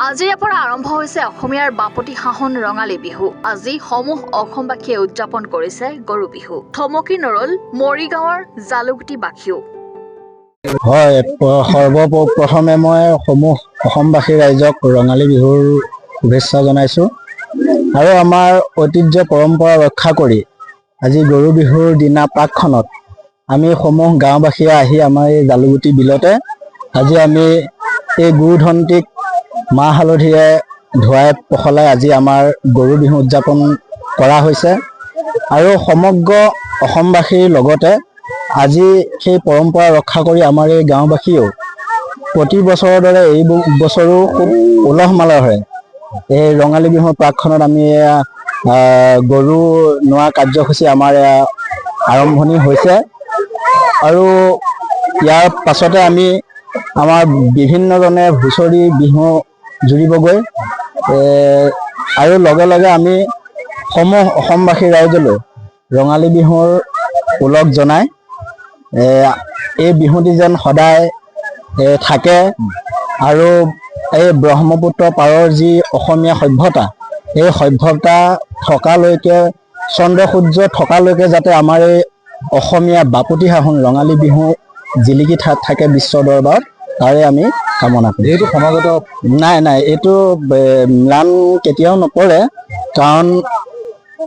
আজিৰে পৰা আৰম্ভ হৈছে অসমীয়াৰ বাপতি সাহোন ৰঙালী বিহু। আজি সমূহ অসমবাসীয়ে উদযাপন কৰিছে গৰু বিহু। থমকি নৰল মৰিগাঁৱৰ জালুকটিবাসীও। হয়, সৰ্বপ্ৰথমে মই সমূহ অসমবাসী ৰাইজক ৰঙালী বিহুৰ শুভেচ্ছা জনাইছোঁ। আৰু আমাৰ ঐতিহ্য পৰম্পৰা ৰক্ষা কৰি আজি গৰু বিহুৰ দিনা প্ৰাকখনত আমি সমূহ গাঁওবাসীয়ে আহি আমাৰ এই জালুগুটি বিলতে আজি আমি এই গুৰু ধন্তিক মাহ হালধিৰে ধুৱাই পখলাই আজি আমাৰ গৰু বিহু উদযাপন কৰা হৈছে। আৰু সমগ্ৰ অসমবাসীৰ লগতে আজি সেই পৰম্পৰা ৰক্ষা কৰি আমাৰ এই গাঁওবাসীয়েও প্ৰতি বছৰৰ দৰে এই বছৰো খুব উলহ মালহেৰে এই ৰঙালী বিহুৰ প্ৰাকখনত আমি গৰু নোৱা কাৰ্যসূচী আমাৰ আৰম্ভণি হৈছে। আৰু ইয়াৰ পাছতে আমি আমাৰ বিভিন্নজনে হুঁচৰি বিহু জুৰিবগৈ। আৰু লগে লগে আমি সমূহ অসমবাসী ৰাইজলৈ ৰঙালী বিহুৰ ওলগ জনাই এই বিহুটি যেন সদায় থাকে আৰু এই ব্ৰহ্মপুত্ৰ পাৰৰ যি অসমীয়া সভ্যতা, এই সভ্যতা থকালৈকে, চন্দ্ৰ সূৰ্য থকালৈকে যাতে আমাৰ এই অসমীয়া বাপতি সাহোন ৰঙালী বিহু জিলিকি থাকে বিশ্ব দৰবাৰত, তাৰে আমি কামনা কৰোঁ। এইটো সমাগত নাই, এইটো ম্লান কেতিয়াও নপৰে, কাৰণ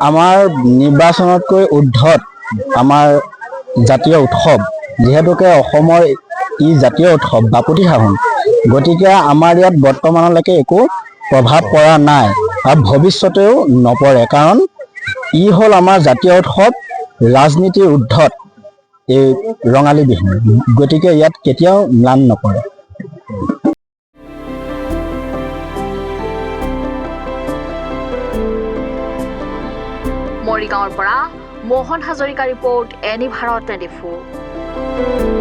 আমাৰ নিৰ্বাচনতকৈ ঊৰ্ধত আমাৰ জাতীয় উৎসৱ, যিহেতুকে অসমৰ ই জাতীয় উৎসৱ বাপতি সাহোন, গতিকে আমাৰ ইয়াত বৰ্তমানলৈকে একো প্ৰভাৱ পৰা নাই আৰু ভৱিষ্যতেও নপৰে, কাৰণ ই হ'ল আমাৰ জাতীয় উৎসৱ, ৰাজনীতিৰ ঊৰ্ধত এই ৰঙালী বিহু, গতিকে ইয়াত কেতিয়াও ম্লান নপৰে। মৰিগাঁৱৰ পৰা মোহন হাজৰিকা ৰিপৰ্ট, এনি ভাৰত 24।